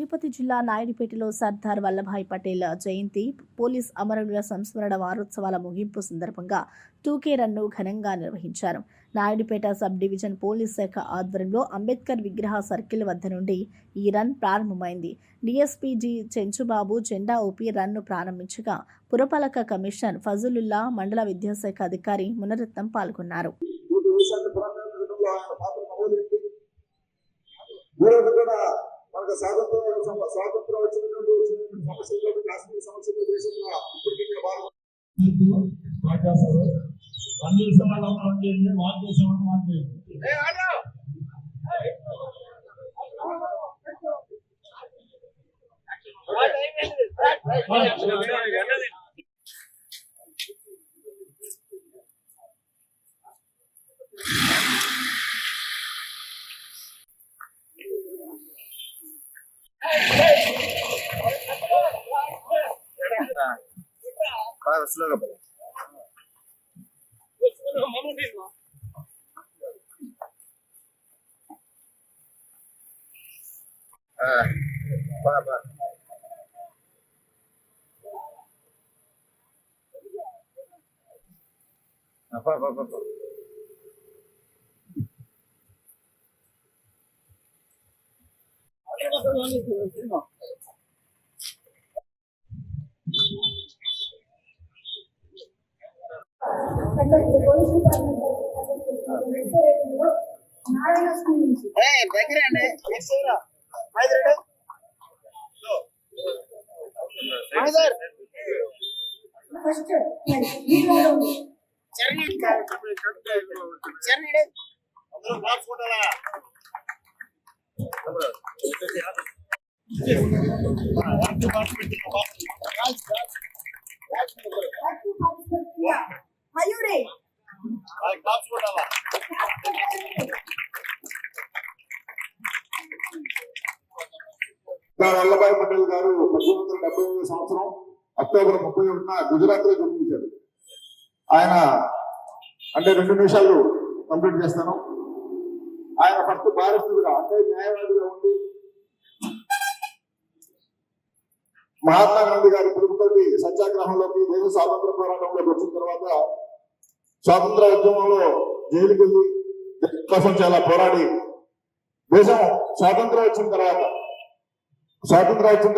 తిరుపతి జిల్లా నాయుడుపేటలో సర్దార్ వల్లభాయ్ పటేల్ జయంతి పోలీస్ అమరవీరుల సంస్మరణ వారోత్సవాల ముగింపు సందర్భంగా 2K రన్ను ఘనంగా నిర్వహించారు. నాయుడుపేట సబ్ డివిజన్ పోలీస్ శాఖ ఆధ్వర్యంలో అంబేద్కర్ విగ్రహ సర్కిల్ వద్ద నుండి ఈ రన్ ప్రారంభమైంది. డీఎస్పీ జి చెంచుబాబు జెండా ఊపి రన్ను ప్రారంభించగా పురపాలక కమిషనర్ ఫజలుల్లా, మండల విద్యాశాఖ అధికారి మునరత్నం పాల్గొన్నారు. మనకు స్వాతంత్రం వచ్చినటువంటి సమస్యలు కాశ్మీర్ సమస్యలు దేశంలో ఇప్పటికీ బాగా స్లోగా వల్లభాయ్ పటేల్ గారు 1875 సంవత్సరం అక్టోబర్ 31న గుజరాత్ లో జన్మించారు. ఆయన అంటే 2 నిమిషాలు కంప్లీట్ చేస్తాను. ఆయన ఫస్ట్ బారిస్టర్గా అంటే న్యాయవాదిగా ఉండి మహాత్మా గాంధీ గారి పిలుపుతోటి సత్యాగ్రహంలోకి దేశ స్వాతంత్ర పోరాటంలోకి వచ్చిన తర్వాత స్వాతంత్ర ఉద్యమంలో జైలుకి వెళ్ళి కోసం చాలా పోరాడి దేశం స్వాతంత్రం వచ్చిన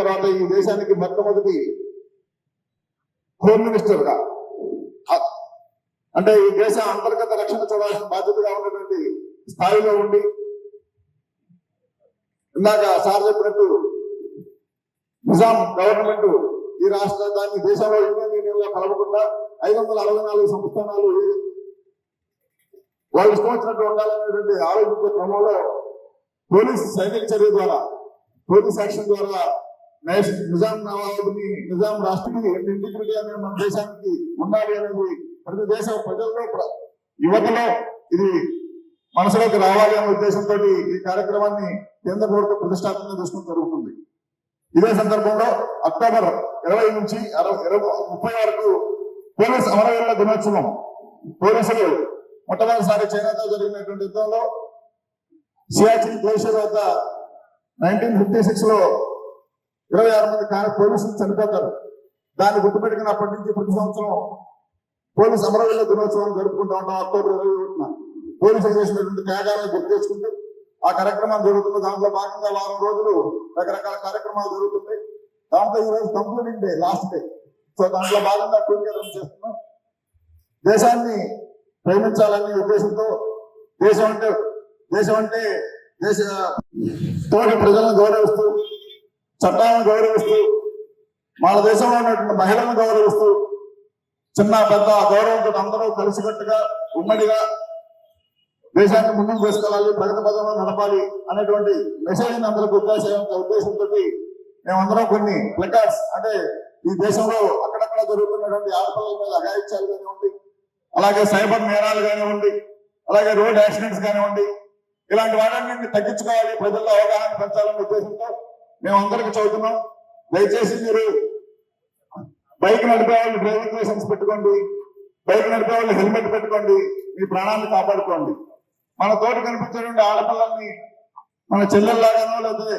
తర్వాత ఈ దేశానికి మొట్టమొదటి హోమ్ మినిస్టర్ గా అంటే ఈ దేశ అంతర్గత రక్షణ చూడాల్సిన బాధ్యతగా ఉన్నటువంటి స్థాయిలో ఉండి ఇందాక సార్ చెప్పినట్టు నిజాం గవర్నమెంట్ ఈ రాష్ట్రాన్ని దేశంలో ఇండియన్ యూనియన్ లో కలవకుండా 564 సంస్థానాలు వాళ్ళు ఇష్టం వచ్చినట్టు ఉండాలనేటువంటి ఆలోచించే క్రమంలో పోలీస్ సైనిక చర్య ద్వారా పోలీస్ యాక్షన్ ద్వారా నిజాం నవాబుని నిజాం రాష్ట్రానికి ఇంటిగ్రిటీ అనేది మన దేశానికి ఉండాలి అనేది ప్రతి దేశ ప్రజల్లో యువతలో ఇది మనసులోకి రావాలి అనే ఉద్దేశంతో ఈ కార్యక్రమాన్ని కేంద్ర ప్రభుత్వం ప్రతిష్టాత్మకంగా తీసుకుని జరుగుతుంది. ఇదే సందర్భంలో అక్టోబర్ 20 నుంచి 30 వరకు పోలీస్ అమరవీరుల దినోత్సవం. పోలీసులు మొట్టమొదటిసారి చైనాతో జరిగినటువంటి యుద్ధంలో సియాచిన్ గ్లేషియర్ వద్ద 1956 లో 26 మంది పోలీసులు చనిపోతారు. దాన్ని గుర్తుపెట్టుకున్నప్పటి నుంచి ప్రతి సంవత్సరం పోలీస్ అమరవీరుల దినోత్సవం జరుపుకుంటూ ఉంటాం. అక్టోబర్ 21న పోలీసులు చేసినటువంటి త్యాగాలను గుర్తు చేసుకుంటూ ఆ కార్యక్రమాలు జరుగుతుంది. దాంట్లో భాగంగా వారం రోజులు రకరకాల కార్యక్రమాలు జరుగుతుంది. దాంట్లో ఈ రోజు concluding day, last day. So దాంట్లో భాగంగా 2K రన్ చేస్తున్నాం. దేశాన్ని ప్రేమించాలనే ఉద్దేశంతో దేశం అంటే దేశ తోటి ప్రజలను గౌరవిస్తూ, చట్టాలను గౌరవిస్తూ, మన దేశంలో ఉన్నటువంటి మహిళలను గౌరవిస్తూ, చిన్న పెద్ద గౌరవంతో అందరూ కలిసికట్టుగా ఉమ్మడిగా దేశాన్ని ముందుకు తీసుకెళ్ళాలి, ప్రగతి పదంలో నడపాలి అనేటువంటి మెసేజ్ అందరికి ఉద్దేశంతో మేమందరం కొన్ని ప్లకార్డ్స్ అంటే ఈ దేశంలో అక్కడక్కడ జరుగుతున్నటువంటి ఆడపిల్లల మీద అఘాయిత్యాలు కానివ్వండి, అలాగే సైబర్ నేరాలు కానివ్వండి, అలాగే రోడ్ యాక్సిడెంట్స్ కానివ్వండి, ఇలాంటి వాటిని తగ్గించుకోవాలి, ప్రజల్లో అవగాహన పెంచాలనే ఉద్దేశంతో మేమందరికి చదువుతున్నాం. దయచేసి మీరు బైక్ నడిపే వాళ్ళు డ్రైవింగ్ లైసెన్స్ పెట్టుకోండి, బైక్ నడిపే వాళ్ళు హెల్మెట్ పెట్టుకోండి, మీ ప్రాణాన్ని కాపాడుకోండి. మన తోటి కనిపించేటువంటి ఆడపిల్లల్ని మన చెల్లెల్లాగానో లేకపోతే